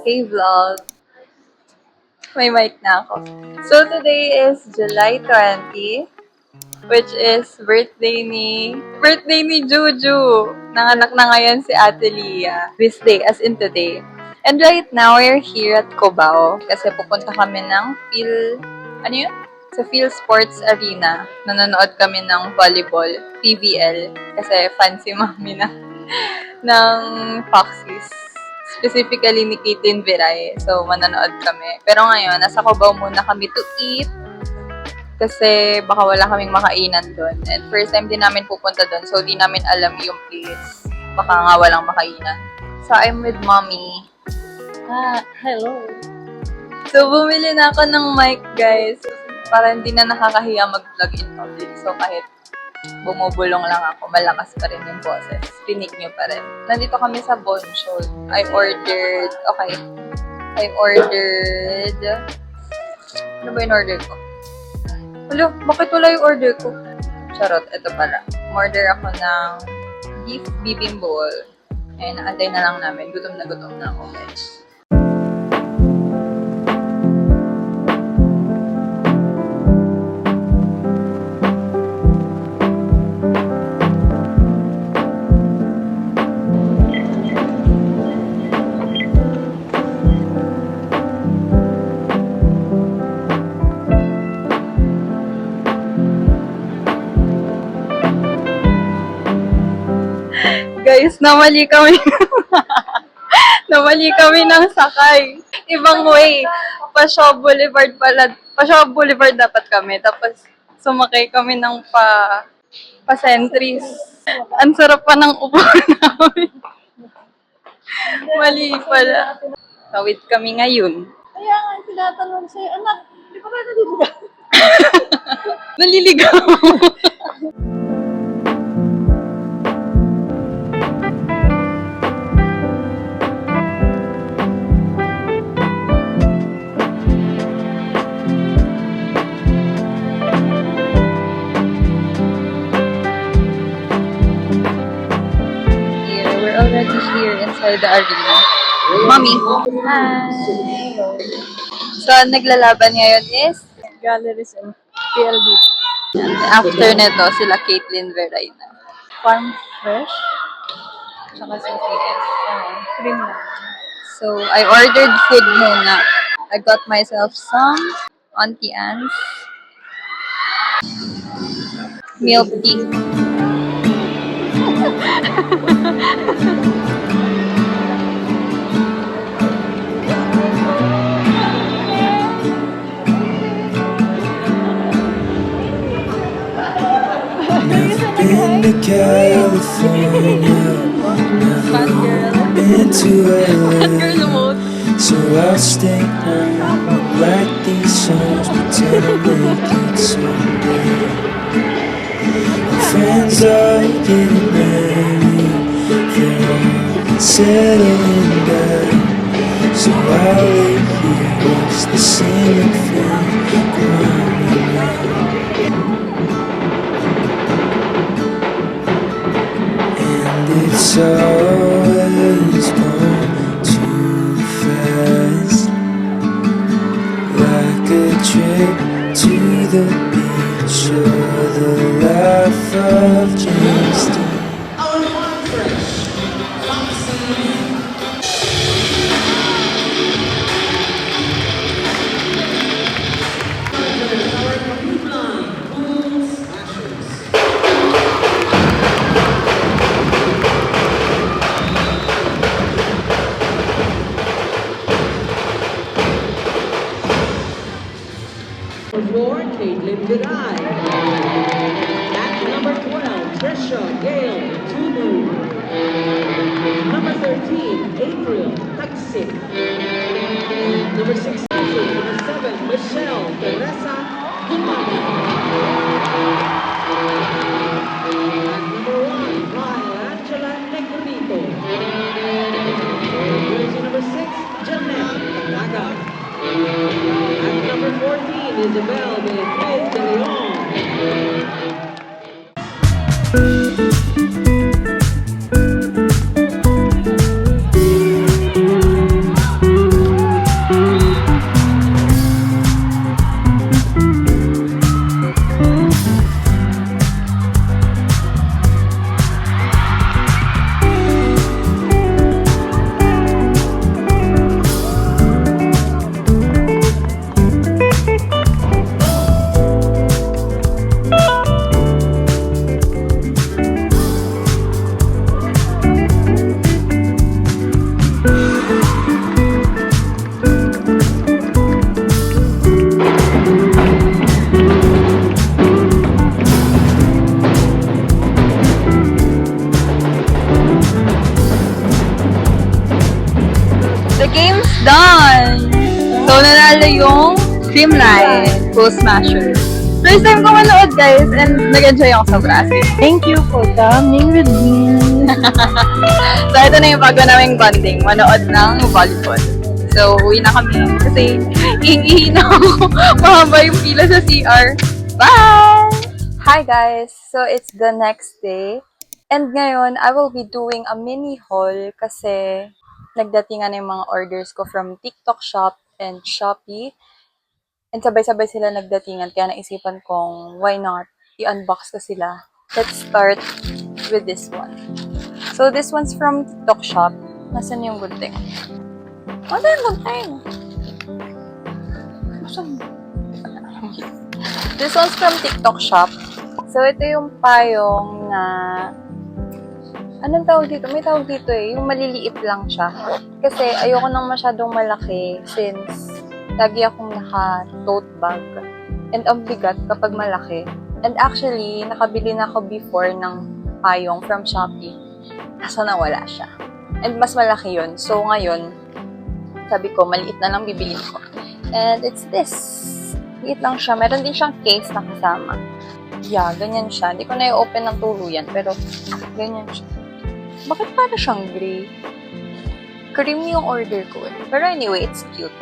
K-vlog. May mic na ako. So, today is July 20, which is birthday ni Juju. Nanganak na ngayon si Ate Lia. This day, as in today. And right now, we're here at Cubao kasi pupunta kami ng sa Phil Sports Arena. Nanonood kami ng volleyball, PVL, kasi fancy mami na ng Foxys. Specifically ni Caitlin Viray. So, manonood kami. Pero ngayon, nasa Cubao muna kami to eat. Kasi baka wala kaming makainan doon. And first time din namin pupunta doon. So, di namin alam yung place. Baka nga walang makainan. So, I'm with mommy. Hello. So, bumili na ako ng mic, guys. Para hindi na nakakahiya mag-vlog in public. So, kahit bumubulong lang ako, malakas pa rin yung boses. Rinig nyo pa rin. Nandito kami sa Bonchol. I ordered... Ano ba yung order ko? Hello, bakit wala yung order ko? Charot, ito pala. Order ako ng beef bibimbol. Ayun, naantay na lang namin. Gutom na ako, guys. Guys, namali kami. Namali kami ng sakay. Ibang way. Pashaw Boulevard pala. Pashaw Boulevard dapat kami. Tapos, sumakay kami ng pa-centris. Ang sarap pa ng upo namin. Mali pala. Tawid kami ngayon. Kaya nga, tinatanong sa'yo, anak, di ba kayo naliligaw? Naliligaw. We're already here inside the arena. Mommy. Hi. So, naglalaban ngayon is Galleries and PLD. after nito, sila Caitlin Viray na. Farm Fresh. Tsaka si CS. Cream na. So, I ordered food muna. I got myself some Auntie Anne's milk tea. Been to California, been to LA, so I'll stay home, write these songs, pretend I'll make it someday. My friends are getting married, they're all settling down, so I'll live here, watch the same thing going around. It's always gone too fast, like a trip to the beach or the life of James Dean. For Caitlin Viray. At number 12, Trisha Gale Tubu. Number 13, April Taksik. Number 16, number 7, Michelle Teresa Gumani. At number 1, Kyle Angela Negrito. Jersey number 6, Jeanette Daga. At number 14, Isabel Beatriz de Leon. the game's done! So, nanalo yung Creamlight Cool Smasher. First time ko manood, guys, and nag-enjoy ako sobra. Thank you for coming with me. So, ito na yung bago naming bonding, manood ng volleyball. So, uwi na kami kasi iingihin ako. Mahaba yung pila sa CR. Bye! Hi guys! So, it's the next day. And ngayon, I will be doing a mini haul kasi nagdatingan na yung mga orders ko from TikTok Shop and Shopee. And sabay-sabay sila nagdatingan, kaya naisipan kong why not i-unbox ko sila. Let's start with this one. So, this one's from TikTok Shop. Nasaan yung good thing? Ano yung good thing? This one's from TikTok Shop. So, ito yung payong na... Anong tawag dito? May tawag dito eh. Yung maliliit lang siya. Kasi ayoko nang masyadong malaki since lagi akong naka-tote bag. And ang bigat kapag malaki. And actually, nakabili na ako before ng payong from Shopee. Kaso nawala siya. And mas malaki yun. So ngayon, sabi ko, maliit na lang bibilin ko. And it's this. Liit lang siya. Meron din siyang case na kasama. Yeah, ganyan siya. Hindi ko na i-open ng tuluyan. Pero, ganyan siya. Bakit para siyang gray? Cream yung order ko eh. Pero anyway, it's cute.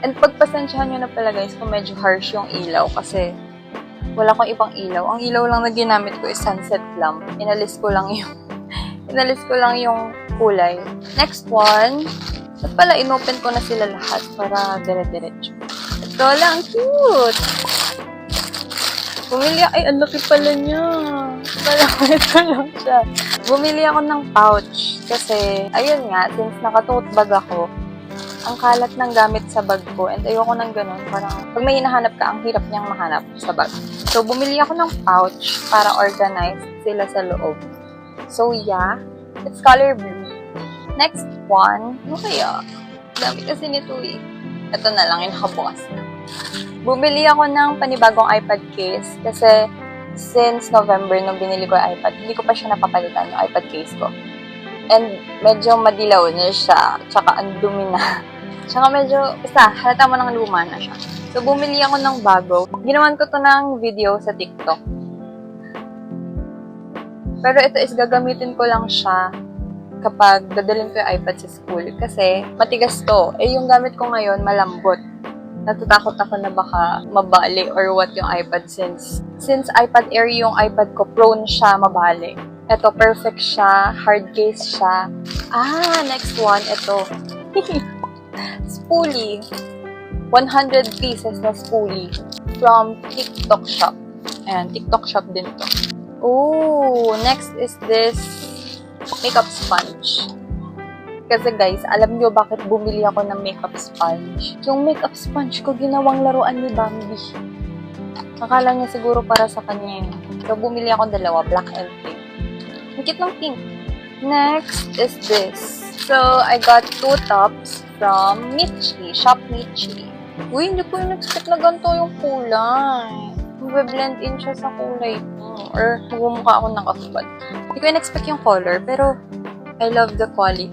And pagpasensyahan nyo na pala guys kung medyo harsh yung ilaw kasi wala akong ibang ilaw. Ang ilaw lang na ginamit ko is sunset lamp. Inalis ko lang yung kulay. Next one. At pala, inopen ko na sila lahat para dire-diretso. Ito lang, cute! Bumili ako, ay, ang laki pala niya. Ito lang siya. Bumili ako ng pouch kasi, ayun nga, since naka-tote bag ako, ang kalat ng gamit sa bag ko and ayoko ng ganun. Parang pag may hinahanap ka, ang hirap niyang mahanap sa bag. So, bumili ako ng pouch para organize sila sa loob. So, yeah. It's color blue. Next one. Ano kaya? Dami kasi nito eh. Ito na lang, yung nakabukas na. Bumili ako ng panibagong iPad case kasi since November nung binili ko yung iPad, hindi ko pa siya napapalitan yung iPad case ko. And medyo madilaw na siya. Tsaka ang dumi na. Tsaka medyo, halata mo nang luma na siya. So, bumili ako ng bago. Ginawan ko to ng video sa TikTok. Pero ito is gagamitin ko lang siya kapag dadalhin ko yung iPad sa school. Kasi matigas to. Eh, yung gamit ko ngayon, malambot. Natatakot ako na baka mabali or what yung iPad since iPad Air yung iPad ko, prone siya mabali. Ito, perfect siya. Hard case siya. Next one. Ito. Spoolie. 100 pieces na spoolie from TikTok Shop. Ayan, TikTok Shop din to. Oh, next is this makeup sponge. Kasi guys, alam nyo bakit bumili ako ng makeup sponge? Yung makeup sponge ko, ginawang laruan ni Bambi. Akala niya siguro para sa kanya yun. So, bumili ako dalawa, black and pink. Ang cute ng pink. Next is this. So, I got 2 tops from Michi, Shop Michi. Uy, hindi ko in-expect na ganito yung kulay. Mag-blend in siya sa kulay ko. Or, magmumukha ako ng kakubad. Hindi ko in-expect yung color, pero I love the quality.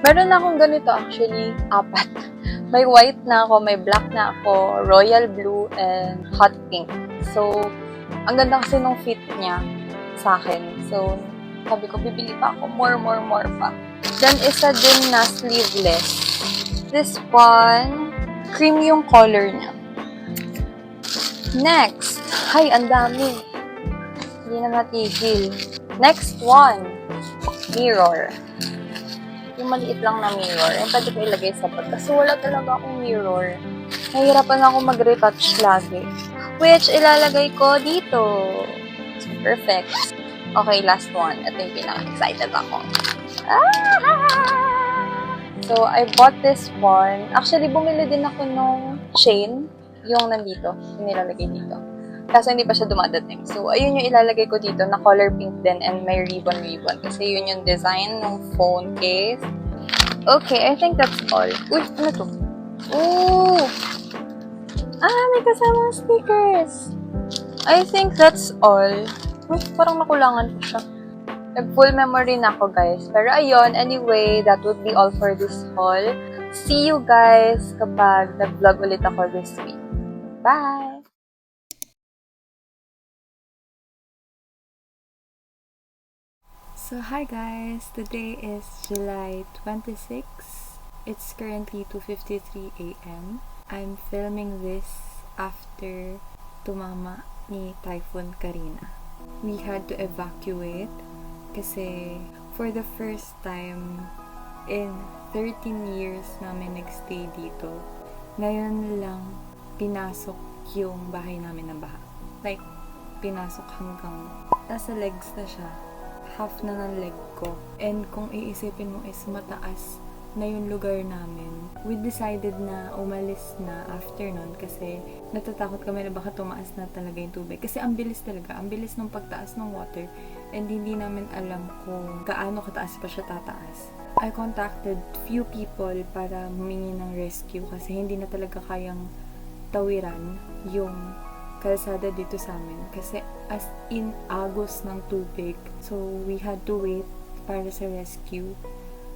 Meron na akong ganito actually, 4. May white na ako, may black na ako, royal blue, and hot pink. So, ang ganda kasi nung fit niya sa akin. So, sabi ko, bibili pa ako. More pa. Then, isa din na sleeveless. This one, cream yung color niya. Next. Hay, ang dami. Hindi na natigil. Next one, mirror. Yung maliit lang na mirror. Yung pwede ko ilagay sa bag. Kasi wala talaga akong mirror. Nahihirapan ako mag-retouch lagi. Which, ilalagay ko dito. So, perfect. Okay, last one. Ito yung pinaka-excited ako. So, I bought this one. Actually, bumili din ako nung chain. Yung nandito. Yung nilalagay dito. Kaso hindi pa siya dumadating. So, ayun yung ilalagay ko dito na color pink din and may ribbon. Kasi yun yung design ng phone case. Okay, I think that's all. Uy, ano to? Ooh! May kasamang stickers. I think that's all. Uy, parang nakulangan ko siya. Nag-full memory na ako, guys. Pero ayun, anyway, that would be all for this haul. See you guys kapag nag-vlog ulit ako this week. Bye! So, hi guys! Today is July 26. It's currently 2:53 a.m. I'm filming this after tumama ni Typhoon Karina. We had to evacuate kasi for the first time in 13 years namin nagstay dito, ngayon lang pinasok yung bahay namin na baha. Like, pinasok hanggang nasa legs na siya. Half na ng leg ko. And kung iisipin mo is mataas na yung lugar namin, we decided na umalis na after nun kasi natatakot kami na baka tumaas na talaga yung tubig. Kasi ang bilis talaga, ang bilis ng pagtaas ng water and hindi namin alam kung gaano kataas pa siya tataas. I contacted few people para humingi ng rescue kasi hindi na talaga kayang tawiran yung kalsada dito sa amin kasi as in agos ng tubig. So we had to wait para sa rescue,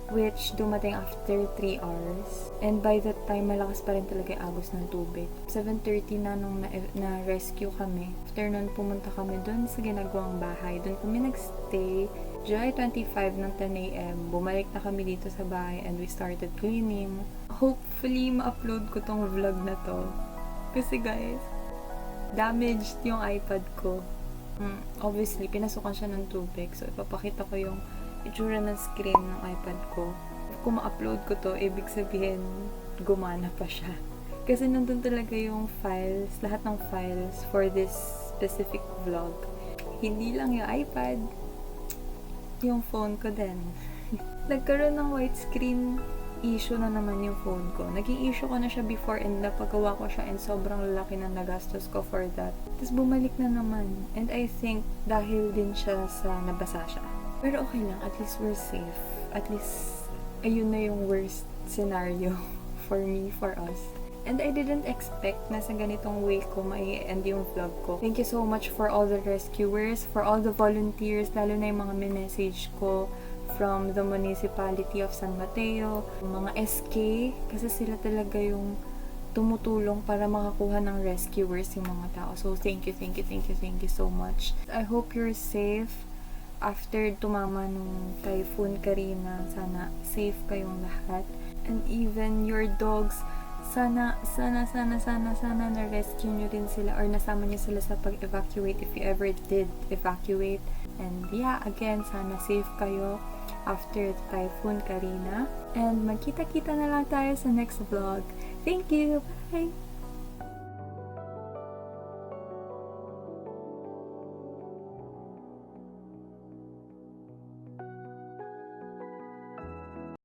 which dumating after 3 hours. And by that time, malakas pa rin talaga yung agos ng tubig. 7:30 na nung na-rescue kami. After nun, pumunta kami dun sa ginagawang bahay. Dun kami nagstay. July 25 ng 10 a.m. Bumalik na kami dito sa bahay and we started cleaning. Hopefully, ma-upload ko tong vlog na to. Kasi guys, damaged yung iPad ko. Obviously, pinasukan siya ng tubig. So, ipapakita ko yung itsura ng screen ng iPad ko. Kung ma-upload ko to, ibig sabihin, gumana pa siya. Kasi nandun talaga yung files, lahat ng files for this specific vlog. Hindi lang yung iPad, yung phone ko din. Nagkaroon ng white screen issue na naman yung phone ko. Naging issue ko na siya before and napagawa ko siya and sobrang lalaki na nagastos ko for that. Tapos bumalik na naman. And I think dahil din siya sa nabasa siya. Pero okay lang, at least we're safe. At least, ayun na yung worst scenario for me, for us. And I didn't expect na sa ganitong way ko mai-end yung vlog ko. Thank you so much for all the rescuers, for all the volunteers, lalo na yung mga message ko from the municipality of San Mateo, mga SK, kasi sila talaga yung tumutulong para makakuha ng rescuers yung mga tao. So, thank you so much. I hope you're safe after tumama nung Typhoon Karina. Sana safe kayong lahat. And even your dogs, sana na-rescue nyo din sila or nasama nyo sila sa pag-evacuate if you ever did evacuate. And yeah, again, sana safe kayo after Typhoon Karina. And magkita-kita na lang tayo sa next vlog. Thank you! Bye!